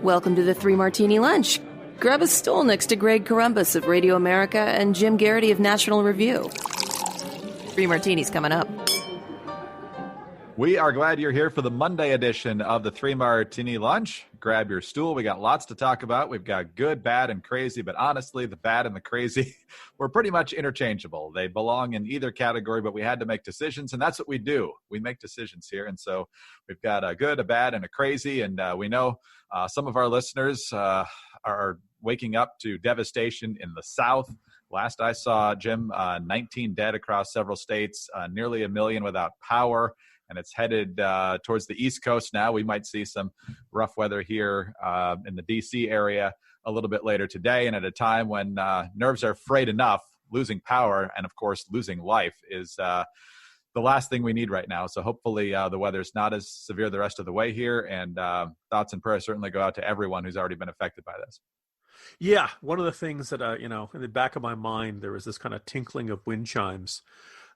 Welcome to the Three Martini Lunch. Grab a stool next to Greg Columbus of Radio America and Jim Garrity of National Review. Three Martinis coming up. We are glad you're here for the Monday edition of the Three Martini Lunch. Grab your stool. We got lots to talk about. We've got good, bad, and crazy, but honestly, the bad and the crazy were pretty much interchangeable. They belong in either category, but we had to make decisions, and that's what we do. We make decisions here, and so we've got a good, a bad, and a crazy, and we know some of our listeners are waking up to devastation in the South. Last I saw, Jim, 19 dead across several states, nearly 1 million without power. And it's headed towards the East Coast now. We might see some rough weather here in the D.C. area a little bit later today. And at a time when nerves are frayed enough, losing power and, of course, losing life is the last thing we need right now. So hopefully the weather's not as severe the rest of the way here. And thoughts and prayers certainly go out to everyone who's already been affected by this. Yeah, one of the things that, in the back of my mind, there was this kind of tinkling of wind chimes.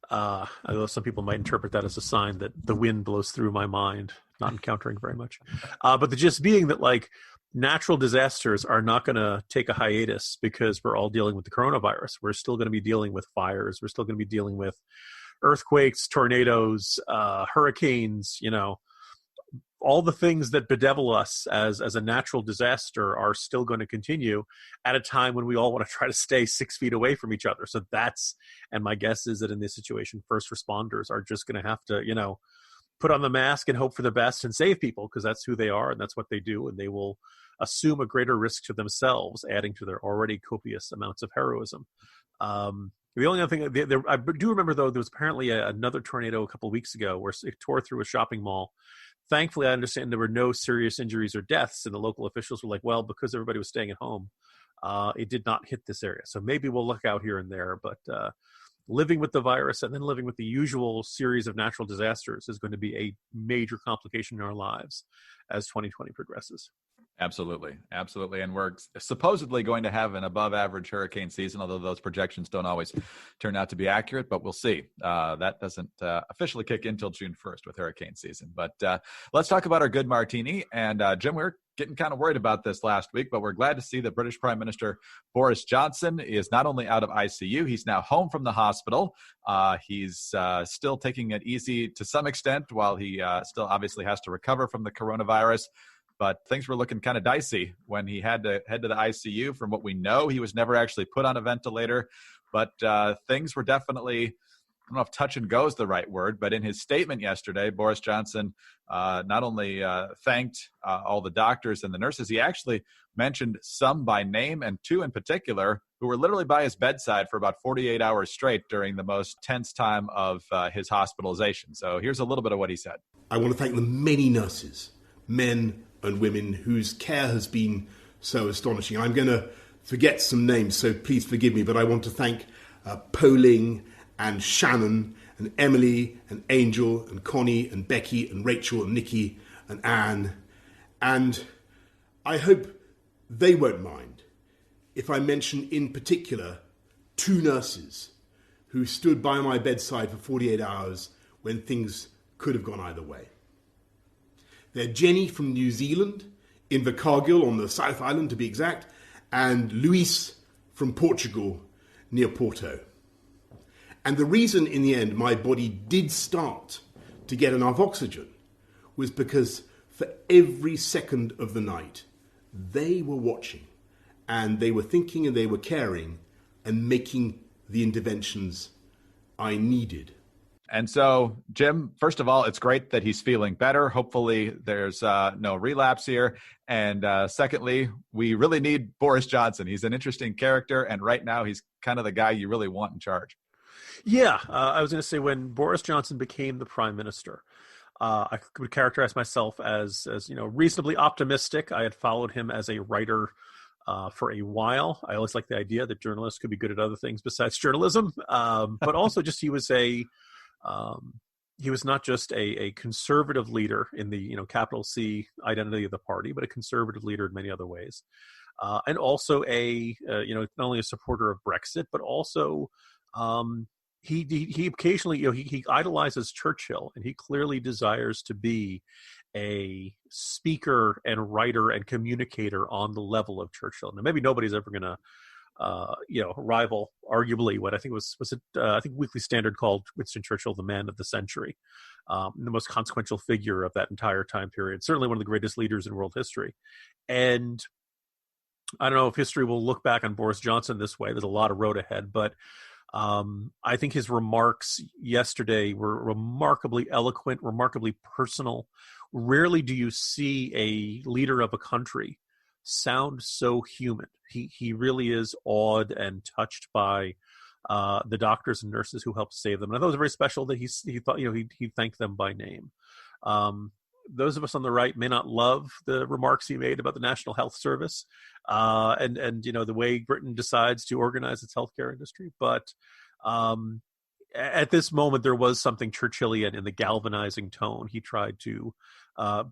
Although some people might interpret that as a sign that the wind blows through my mind, not encountering very much. But the gist being that, like, natural disasters are not going to take a hiatus because we're all dealing with the coronavirus. We're still going to be dealing with fires. We're still going to be dealing with earthquakes, tornadoes, hurricanes, all the things that bedevil us as a natural disaster are still going to continue at a time when we all want to try to stay 6 feet away from each other. So and my guess is that in this situation, first responders are just going to have to, put on the mask and hope for the best and save people, because that's who they are and that's what they do. And they will assume a greater risk to themselves, adding to their already copious amounts of heroism. The only other thing, I do remember, though, there was apparently another tornado a couple of weeks ago where it tore through a shopping mall. Thankfully, I understand there were no serious injuries or deaths, and the local officials were like, well, because everybody was staying at home, it did not hit this area. So maybe we'll look out here and there, but living with the virus and then living with the usual series of natural disasters is going to be a major complication in our lives as 2020 progresses. Absolutely. And we're supposedly going to have an above average hurricane season, although those projections don't always turn out to be accurate, but we'll see. That doesn't officially kick in until June 1st with hurricane season. But let's talk about our good martini. And Jim, we were getting kind of worried about this last week, but we're glad to see that British Prime Minister Boris Johnson is not only out of ICU, he's now home from the hospital. He's still taking it easy to some extent while he still obviously has to recover from the coronavirus. But things were looking kind of dicey when he had to head to the ICU. From what we know, he was never actually put on a ventilator. But things were definitely, I don't know if touch and go is the right word, but in his statement yesterday, Boris Johnson not only thanked all the doctors and the nurses, he actually mentioned some by name, and two in particular who were literally by his bedside for about 48 hours straight during the most tense time of his hospitalization. So here's a little bit of what he said. I want to thank the many nurses, men and women, whose care has been so astonishing. I'm going to forget some names, so please forgive me, but I want to thank Poling and Shannon and Emily and Angel and Connie and Becky and Rachel and Nikki and Anne. And I hope they won't mind if I mention in particular two nurses who stood by my bedside for 48 hours when things could have gone either way. They're Jenny from New Zealand, Invercargill on the South Island to be exact, and Luis from Portugal near Porto. And the reason in the end my body did start to get enough oxygen was because for every second of the night they were watching and they were thinking and they were caring and making the interventions I needed. And so, Jim, first of all, it's great that he's feeling better. Hopefully there's no relapse here. And secondly, we really need Boris Johnson. He's an interesting character. And right now, he's kind of the guy you really want in charge. Yeah, I was going to say when Boris Johnson became the prime minister, I would characterize myself as reasonably optimistic. I had followed him as a writer for a while. I always liked the idea that journalists could be good at other things besides journalism. But also just he was not just a conservative leader in the capital C identity of the party, but a conservative leader in many other ways, and also not only a supporter of Brexit, but also he occasionally he idolizes Churchill, and he clearly desires to be a speaker and writer and communicator on the level of Churchill. Now, maybe nobody's ever going to, rival, arguably, what I think was it? I think Weekly Standard called Winston Churchill the man of the century, the most consequential figure of that entire time period. Certainly one of the greatest leaders in world history. And I don't know if history will look back on Boris Johnson this way. There's a lot of road ahead, but I think his remarks yesterday were remarkably eloquent, remarkably personal. Rarely do you see a leader of a country sound so human. He really is awed and touched by the doctors and nurses who helped save them. And I thought it was very special that he thought, he thanked them by name. Those of us on the right may not love the remarks he made about the National Health Service and the way Britain decides to organize its healthcare industry. But at this moment, there was something Churchillian in the galvanizing tone he tried to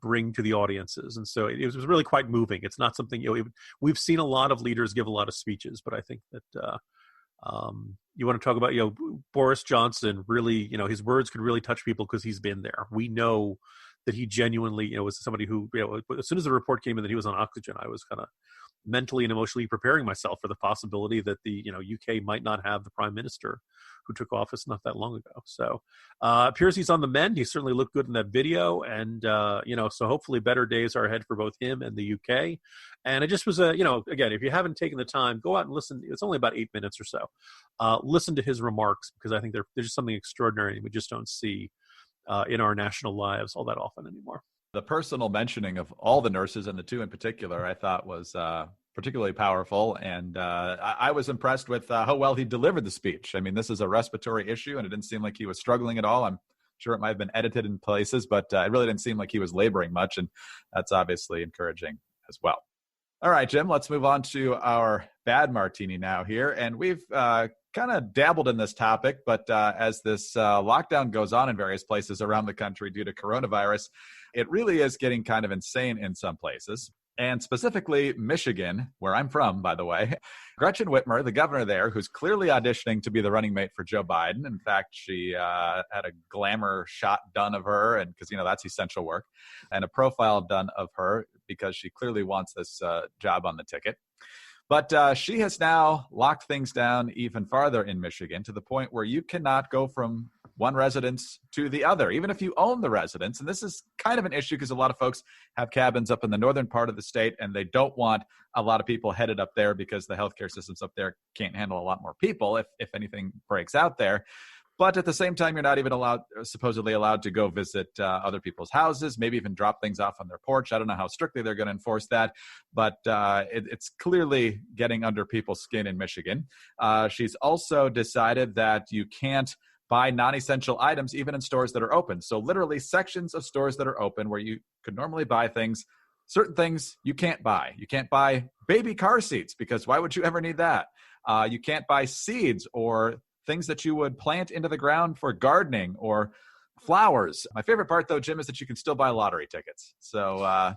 bring to the audiences. And so it was really quite moving. It's not something, we've seen a lot of leaders give a lot of speeches, but I think that you want to talk about, Boris Johnson really, his words could really touch people because he's been there. We know that he genuinely, was somebody who, as soon as the report came in that he was on oxygen, I was kind of mentally and emotionally preparing myself for the possibility that the, UK might not have the prime minister who took office not that long ago. So appears he's on the mend. He certainly looked good in that video. And, so hopefully better days are ahead for both him and the UK. And it just was again, if you haven't taken the time, go out and listen. It's only about 8 minutes or so. Listen to his remarks, because I think there's just something extraordinary we just don't see in our national lives all that often anymore. The personal mentioning of all the nurses, and the two in particular, I thought was particularly powerful. And I was impressed with how well he delivered the speech. I mean, this is a respiratory issue, and it didn't seem like he was struggling at all. I'm sure it might have been edited in places, but it really didn't seem like he was laboring much. And that's obviously encouraging as well. All right, Jim, let's move on to our bad martini now here. And we've kind of dabbled in this topic, but as this lockdown goes on in various places around the country due to coronavirus, it really is getting kind of insane in some places. And specifically Michigan, where I'm from, by the way. Gretchen Whitmer, the governor there, who's clearly auditioning to be the running mate for Joe Biden. In fact, she had a glamour shot done of her, and because, that's essential work, and a profile done of her because she clearly wants this job on the ticket. But she has now locked things down even farther in Michigan, to the point where you cannot go from one residence to the other, even if you own the residence. And this is kind of an issue because a lot of folks have cabins up in the northern part of the state, and they don't want a lot of people headed up there because the healthcare systems up there can't handle a lot more people if anything breaks out there. But at the same time, you're not even supposedly allowed to go visit other people's houses, maybe even drop things off on their porch. I don't know how strictly they're going to enforce that, but it's clearly getting under people's skin in Michigan. She's also decided that you can't buy non-essential items even in stores that are open. So literally sections of stores that are open where you could normally buy things, certain things you can't buy. You can't buy baby car seats, because why would you ever need that? You can't buy seeds or things that you would plant into the ground for gardening or flowers. My favorite part, though, Jim, is that you can still buy lottery tickets. So,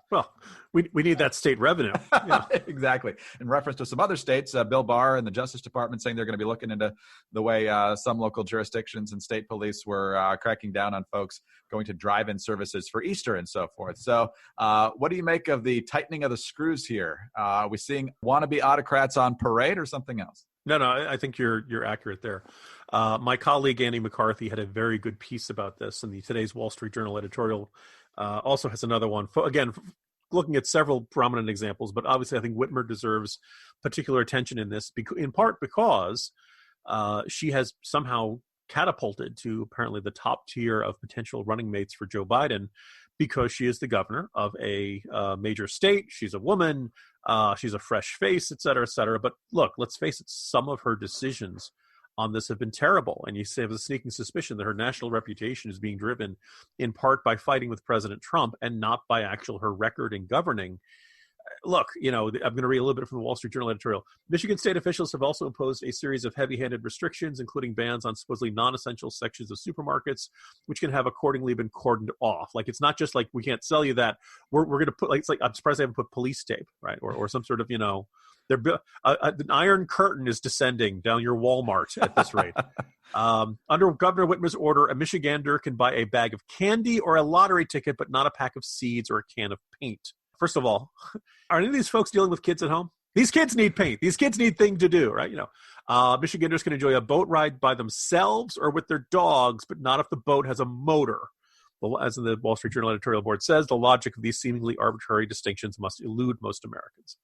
we need that state revenue. Yeah. Exactly. In reference to some other states, Bill Barr and the Justice Department saying they're going to be looking into the way some local jurisdictions and state police were cracking down on folks going to drive-in services for Easter and so forth. So what do you make of the tightening of the screws here? Are we seeing wannabe autocrats on parade or something else? No, I think you're accurate there. My colleague Andy McCarthy had a very good piece about this, and today's Wall Street Journal editorial also has another one. Again, looking at several prominent examples, but obviously I think Whitmer deserves particular attention in this, in part because she has somehow catapulted to apparently the top tier of potential running mates for Joe Biden, because she is the governor of a major state. She's a woman. She's a fresh face, et cetera, et cetera. But look, let's face it, some of her decisions on this have been terrible. And you have a sneaking suspicion that her national reputation is being driven in part by fighting with President Trump and not by her record in governing. Look, I'm going to read a little bit from the Wall Street Journal editorial. Michigan state officials have also imposed a series of heavy-handed restrictions, including bans on supposedly non-essential sections of supermarkets, which can have accordingly been cordoned off. Like, it's not just like, we can't sell you that. We're going to put, I'm surprised they haven't put police tape, right? Or some sort of, An iron curtain is descending down your Walmart at this rate. Under Governor Whitmer's order, a Michigander can buy a bag of candy or a lottery ticket, but not a pack of seeds or a can of paint. First of all, are any of these folks dealing with kids at home? These kids need paint. These kids need things to do, right? Michiganders can enjoy a boat ride by themselves or with their dogs, but not if the boat has a motor. Well, as the Wall Street Journal editorial board says, the logic of these seemingly arbitrary distinctions must elude most Americans.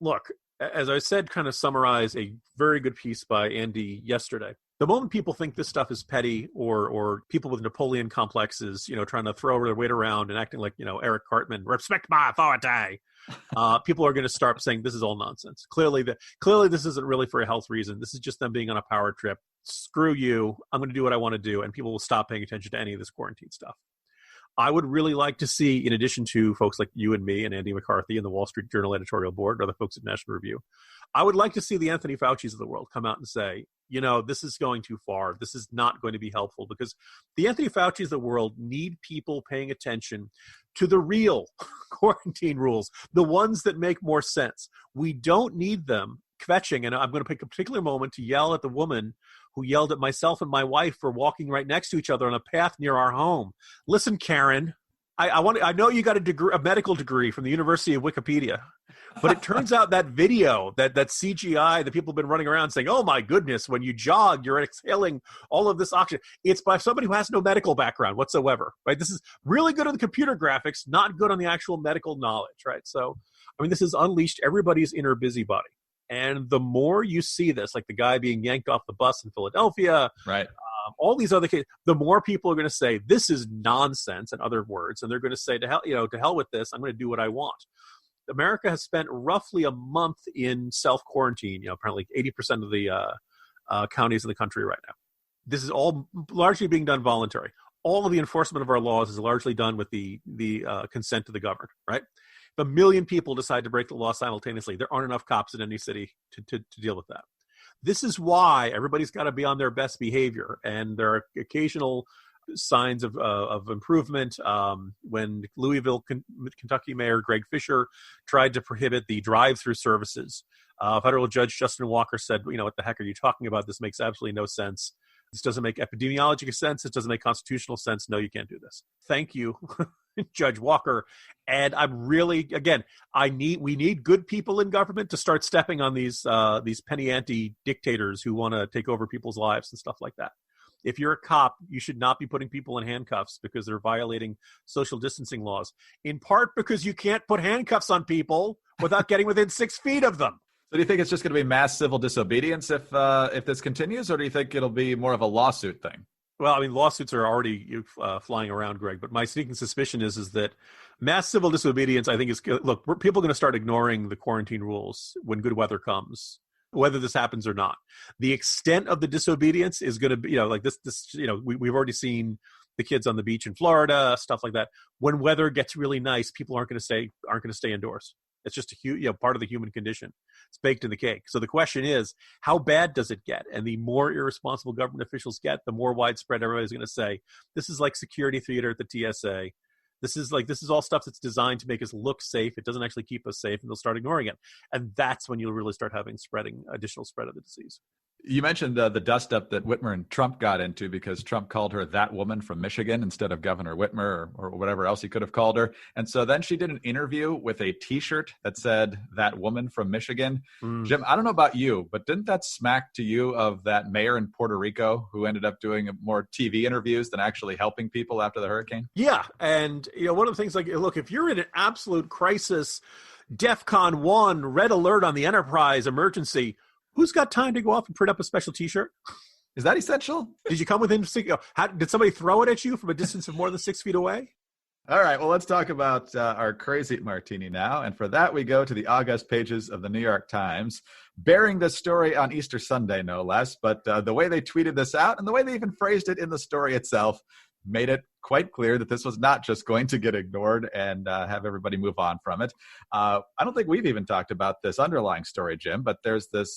Look, as I said, kind of summarize a very good piece by Andy yesterday. The moment people think this stuff is petty or people with Napoleon complexes, trying to throw their weight around and acting like, Eric Cartman, respect my authority, people are going to start saying this is all nonsense. Clearly, this isn't really for a health reason. This is just them being on a power trip. Screw you. I'm going to do what I want to do. And people will stop paying attention to any of this quarantine stuff. I would really like to see, in addition to folks like you and me and Andy McCarthy and the Wall Street Journal editorial board and other folks at National Review, I would like to see the Anthony Fauci's of the world come out and say, this is going too far. This is not going to be helpful, because the Anthony Fauci's of the world need people paying attention to the real quarantine rules, the ones that make more sense. We don't need them kvetching, and I'm going to pick a particular moment to yell at the woman who yelled at myself and my wife for walking right next to each other on a path near our home. Listen, Karen, I know you got a medical degree from the University of Wikipedia, but it turns out that video, that CGI that people have been running around saying, oh my goodness, when you jog, you're exhaling all of this oxygen. It's by somebody who has no medical background whatsoever, right? This is really good on the computer graphics, not good on the actual medical knowledge, right? So, this has unleashed everybody's inner busybody. And the more you see this, like the guy being yanked off the bus in Philadelphia, right? All these other cases, the more people are going to say, this is nonsense, in other words, and they're going to say, to hell with this, I'm going to do what I want. America has spent roughly a month in self-quarantine, apparently 80% of the counties in the country right now. This is all largely being done voluntary. All of the enforcement of our laws is largely done with the consent of the governed, right? If 1 million people decide to break the law simultaneously, there aren't enough cops in any city to deal with that. This is why everybody's got to be on their best behavior, and there are occasional signs of improvement. When Louisville, Kentucky Mayor Greg Fisher tried to prohibit the drive-through services, federal judge Justin Walker said, what the heck are you talking about? This makes absolutely no sense. This doesn't make epidemiological sense. It doesn't make constitutional sense. No, you can't do this. Thank you, Judge Walker. And I'm really, again, we need good people in government to start stepping on these penny ante dictators who want to take over people's lives and stuff like that. If you're a cop, you should not be putting people in handcuffs because they're violating social distancing laws, in part because you can't put handcuffs on people without getting within 6 feet of them. So do you think it's just going to be mass civil disobedience if this continues, or do you think it'll be more of a lawsuit thing? Well, lawsuits are already flying around, Greg, but my sneaking suspicion is that mass civil disobedience, I think, is, look, people are going to start ignoring the quarantine rules when good weather comes, whether this happens or not. The extent of the disobedience is going to be, like this, we've already seen the kids on the beach in Florida, stuff like that. When weather gets really nice, people aren't going to stay indoors. It's just a part of the human condition. It's baked in the cake. So the question is, how bad does it get? And the more irresponsible government officials get, the more widespread everybody's going to say, this is like security theater at the TSA. This is all stuff that's designed to make us look safe. It doesn't actually keep us safe, and they'll start ignoring it. And that's when you'll really start having additional spread of the disease. You mentioned the dust-up that Whitmer and Trump got into because Trump called her that woman from Michigan instead of Governor Whitmer or whatever else he could have called her. And so then she did an interview with a T-shirt that said, that woman from Michigan. Jim, I don't know about you, but didn't that smack to you of that mayor in Puerto Rico who ended up doing more TV interviews than actually helping people after the hurricane? Yeah. And, one of the things, like, look, if you're in an absolute crisis, DEFCON 1, red alert on the Enterprise emergency, who's got time to go off and print up a special T-shirt? Is that essential? Did you come within did somebody throw it at you from a distance of more than 6 feet away? All right, well, let's talk about our crazy martini now. And for that, we go to the August pages of the New York Times, bearing this story on Easter Sunday, no less. But the way they tweeted this out and the way they even phrased it in the story itself made it quite clear that this was not just going to get ignored and have everybody move on from it. I don't think we've even talked about this underlying story, Jim, but there's this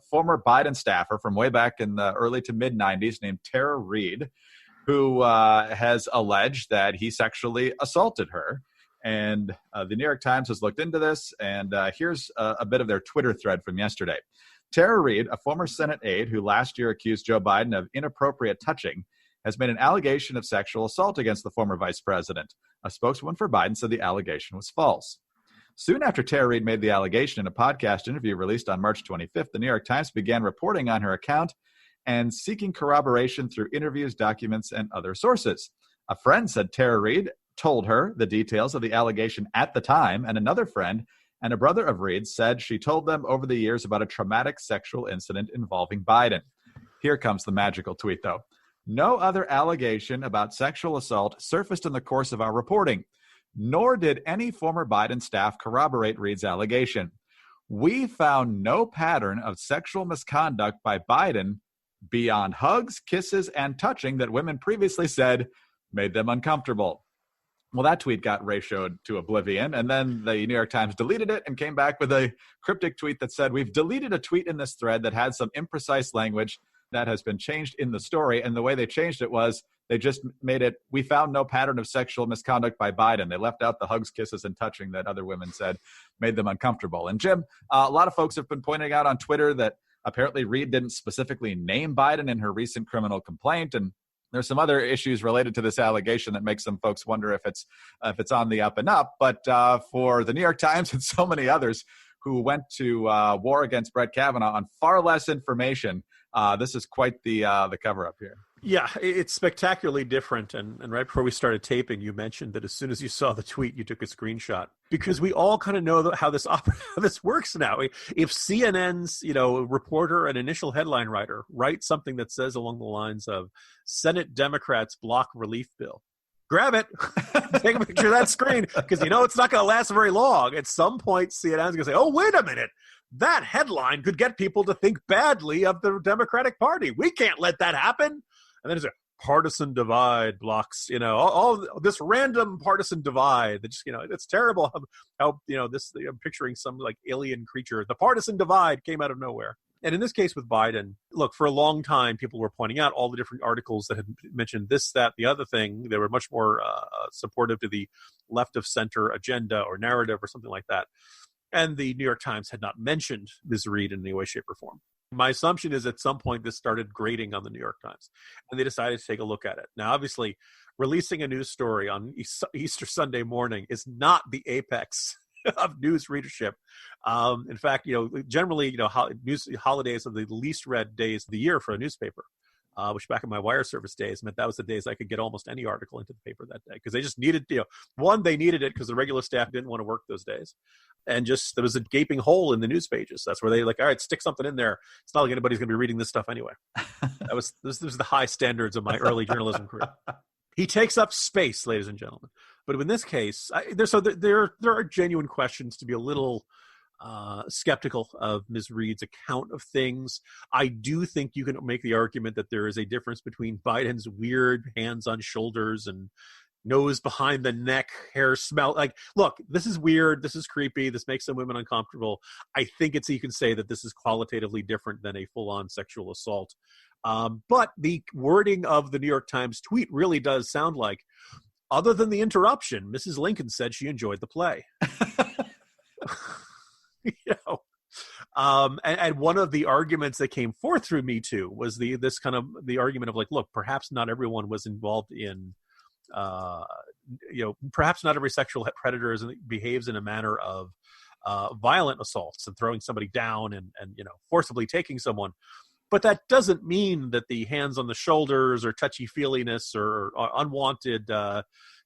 former Biden staffer from way back in the early to mid-'90s named Tara Reid, who has alleged that he sexually assaulted her. And the New York Times has looked into this, and here's a bit of their Twitter thread from yesterday. Tara Reade, a former Senate aide who last year accused Joe Biden of inappropriate touching, has made an allegation of sexual assault against the former vice president. A spokeswoman for Biden said the allegation was false. Soon after Tara Reade made the allegation in a podcast interview released on March 25th, the New York Times began reporting on her account and seeking corroboration through interviews, documents, and other sources. A friend said Tara Reade told her the details of the allegation at the time, and another friend and a brother of Reade said she told them over the years about a traumatic sexual incident involving Biden. Here comes the magical tweet, though. No other allegation about sexual assault surfaced in the course of our reporting, nor did any former Biden staff corroborate Reade's allegation. We found no pattern of sexual misconduct by Biden beyond hugs, kisses, and touching that women previously said made them uncomfortable. Well, that tweet got ratioed to oblivion, and then the New York Times deleted it and came back with a cryptic tweet that said, we've deleted a tweet in this thread that had some imprecise language that has been changed in the story, and the way they changed it was they just made it, we found no pattern of sexual misconduct by Biden. They left out the hugs, kisses, and touching that other women said made them uncomfortable. And Jim, a lot of folks have been pointing out on Twitter that apparently Reade didn't specifically name Biden in her recent criminal complaint, and there's some other issues related to this allegation that makes some folks wonder if it's on the up and up. But for the New York Times and so many others who went to war against Brett Kavanaugh on far less information, this is quite the cover-up here. Yeah, it's spectacularly different. And right before we started taping, you mentioned that as soon as you saw the tweet, you took a screenshot, because we all kind of know how this works now. If CNN's reporter and initial headline writer writes something that says along the lines of Senate Democrats block relief bill, grab it, take a picture of that screen, because it's not going to last very long. At some point, CNN's going to say, oh, wait a minute. That headline could get people to think badly of the Democratic Party. We can't let that happen. And then there's a partisan divide blocks, all this random partisan divide that just, it's terrible how this, I'm picturing some like alien creature. The partisan divide came out of nowhere. And in this case with Biden, look, for a long time, people were pointing out all the different articles that had mentioned this, that, the other thing. They were much more supportive to the left of center agenda or narrative or something like that. And the New York Times had not mentioned Ms. Reade in any way, shape, or form. My assumption is at some point this started grating on the New York Times, and they decided to take a look at it. Now, obviously, releasing a news story on Easter Sunday morning is not the apex of news readership. In fact, generally, news holidays are the least read days of the year for a newspaper. Which back in my wire service days meant that was the days I could get almost any article into the paper that day, because they just needed, they needed it because the regular staff didn't want to work those days. And just there was a gaping hole in the news pages. That's where they all right, stick something in there. It's not like anybody's going to be reading this stuff anyway. This was the high standards of my early journalism career. He takes up space, ladies and gentlemen. But in this case, there are genuine questions to be a little skeptical of Ms. Reade's account of things. I do think you can make the argument that there is a difference between Biden's weird hands on shoulders and nose behind the neck, hair smell. Like, look, this is weird. This is creepy. This makes some women uncomfortable. I think you can say that this is qualitatively different than a full-on sexual assault. But the wording of the New York Times tweet really does sound like, other than the interruption, Mrs. Lincoln said she enjoyed the play. And one of the arguments that came forth through Me Too was the argument of like, look, perhaps not everyone was involved in, perhaps not every sexual predator behaves in a manner of violent assaults and throwing somebody down and forcibly taking someone. But that doesn't mean that the hands on the shoulders or touchy-feeliness or unwanted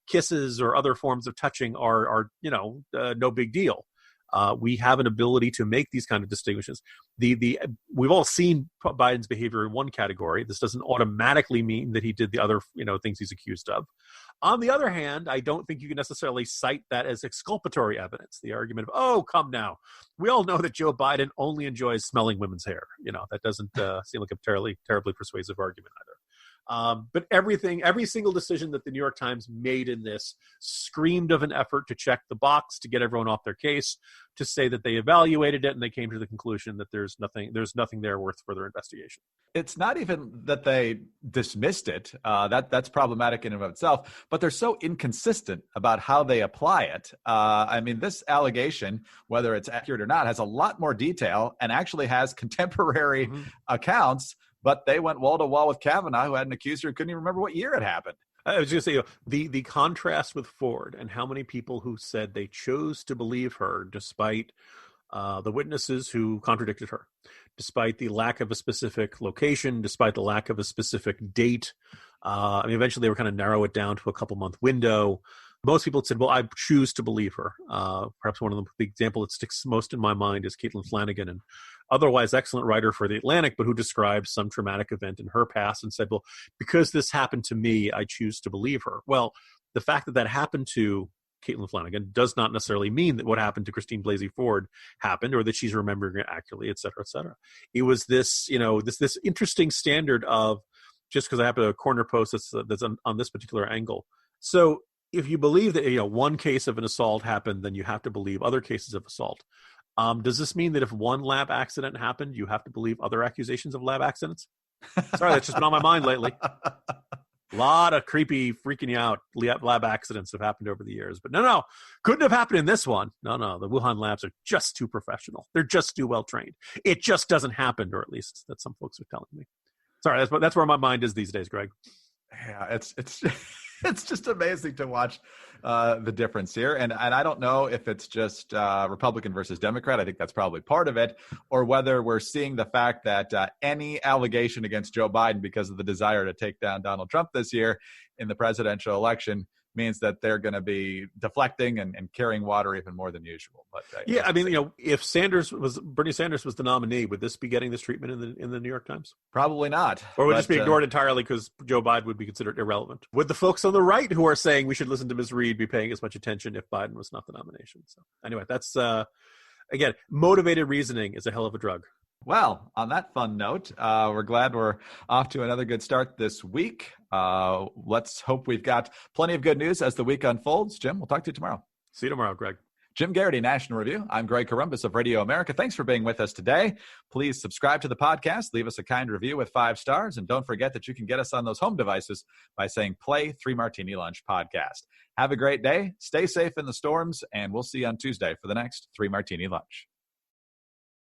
kisses or other forms of touching are no big deal. We have an ability to make these kind of distinctions. We've all seen Biden's behavior in one category. This doesn't automatically mean that he did the other things he's accused of. On the other hand, I don't think you can necessarily cite that as exculpatory evidence. The argument of, oh, come now. We all know that Joe Biden only enjoys smelling women's hair. That doesn't seem like a terribly persuasive argument either. But every single decision that the New York Times made in this screamed of an effort to check the box, to get everyone off their case, to say that they evaluated it and they came to the conclusion that there's nothing there worth further investigation. It's not even that they dismissed it. That's problematic in and of itself, but they're so inconsistent about how they apply it. I mean, this allegation, whether it's accurate or not, has a lot more detail and actually has contemporary accounts, but they went wall to wall with Kavanaugh, who had an accuser who couldn't even remember what year it happened. I was going to say, the contrast with Ford and how many people who said they chose to believe her despite the witnesses who contradicted her, despite the lack of a specific location, despite the lack of a specific date. Eventually they were kind of narrow it down to a couple-month window. Most people said, well, I choose to believe her. Perhaps one of the example that sticks most in my mind is Caitlin Flanagan, an otherwise excellent writer for The Atlantic, but who described some traumatic event in her past and said, well, because this happened to me, I choose to believe her. Well, the fact that happened to Caitlin Flanagan does not necessarily mean that what happened to Christine Blasey Ford happened, or that she's remembering it accurately, et cetera, et cetera. It was this, this interesting standard of just because I have a corner post that's on this particular angle. So if you believe that one case of an assault happened, then you have to believe other cases of assault. Does this mean that if one lab accident happened, you have to believe other accusations of lab accidents? Sorry, that's just been on my mind lately. A lot of creepy, freaking you out lab accidents have happened over the years. But no, couldn't have happened in this one. No, the Wuhan labs are just too professional. They're just too well trained. It just doesn't happen, or at least that's some folks are telling me. Sorry, that's where my mind is these days, Greg. Yeah, it's it's just amazing to watch the difference here. And I don't know if it's just Republican versus Democrat. I think that's probably part of it, or whether we're seeing the fact that any allegation against Joe Biden because of the desire to take down Donald Trump this year in the presidential election means that they're going to be deflecting and carrying water even more than usual. But yeah, I mean, if Bernie Sanders was the nominee, would this be getting this treatment in the New York Times? Probably not. Or would it just be ignored entirely because Joe Biden would be considered irrelevant? Would the folks on the right who are saying we should listen to Ms. Reid be paying as much attention if Biden was not the nomination? So anyway, that's again, motivated reasoning is a hell of a drug. Well, on that fun note, we're glad we're off to another good start this week. Let's hope we've got plenty of good news as the week unfolds. Jim, we'll talk to you tomorrow. See you tomorrow, Greg. Jim Garrity, National Review. I'm Greg Corombos of Radio America. Thanks for being with us today. Please subscribe to the podcast, leave us a kind review with 5 stars, and don't forget that you can get us on those home devices by saying play 3 Martini Lunch podcast. Have a great day, stay safe in the storms, and we'll see you on Tuesday for the next 3 Martini Lunch.